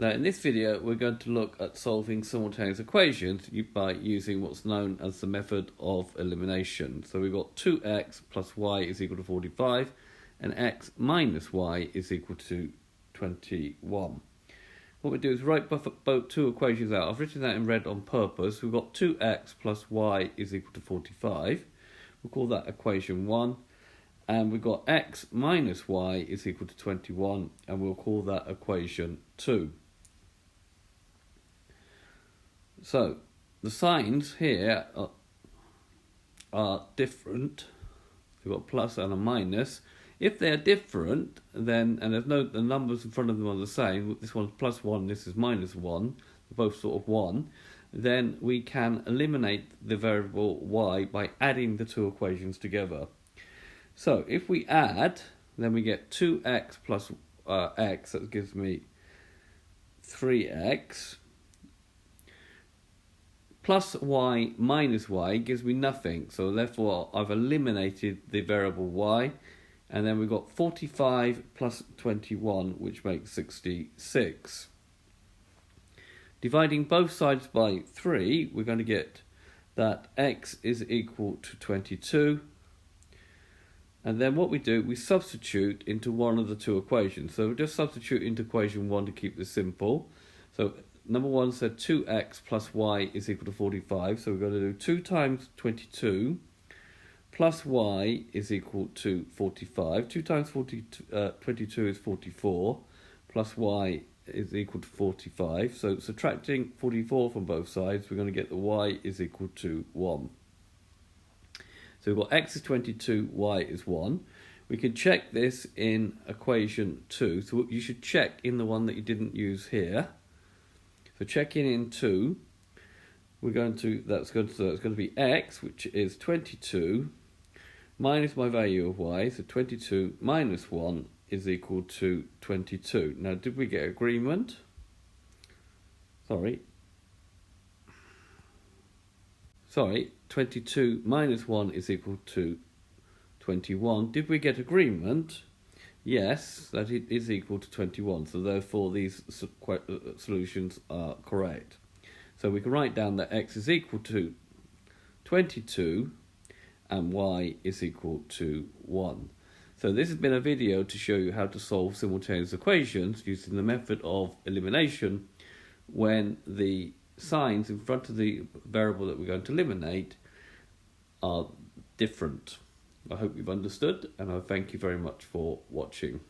Now in this video we're going to look at solving simultaneous equations by using what's known as the method of elimination. So we've got 2x plus y is equal to 45 and x minus y is equal to 21. What we do is write both two equations out. I've written that in red on purpose. We've got 2x plus y is equal to 45. We'll call that equation 1. And we've got x minus y is equal to 21, and we'll call that equation 2. So the signs here are different. We've got plus and a minus. If they're different, then, and the numbers in front of them are the same, this one's plus 1, this is minus 1, they're both sort of 1, then we can eliminate the variable y by adding the two equations together. So if we add, then we get 2x plus x, that gives me 3x, plus y minus y gives me nothing, so therefore I've eliminated the variable y, and then we've got 45 plus 21, which makes 66. Dividing both sides by 3, we're going to get that x is equal to 22. And then what we do, we substitute into one of the two equations. So we'll just substitute into equation 1 to keep this simple. So number 1 said 2x plus y is equal to 45. So we're going to do 2 times 22 plus y is equal to 45. 2 times 22 is 44, plus y is equal to 45. So subtracting 44 from both sides, we're going to get the y is equal to 1. So we've got x is 22, y is 1. We can check this in equation 2. So you should check in the one that you didn't use here. So checking in 2, we're going to, that's going to be x, which is 22, minus my value of y, so 22 minus 1 is equal to 22. Now, did we get agreement? Sorry, 22 minus 1 is equal to 21. Did we get agreement? Yes, that it is equal to 21. So therefore these solutions are correct. So we can write down that x is equal to 22 and y is equal to 1. So this has been a video to show you how to solve simultaneous equations using the method of elimination when the signs in front of the variable that we're going to eliminate are different. I hope you've understood, and I thank you very much for watching.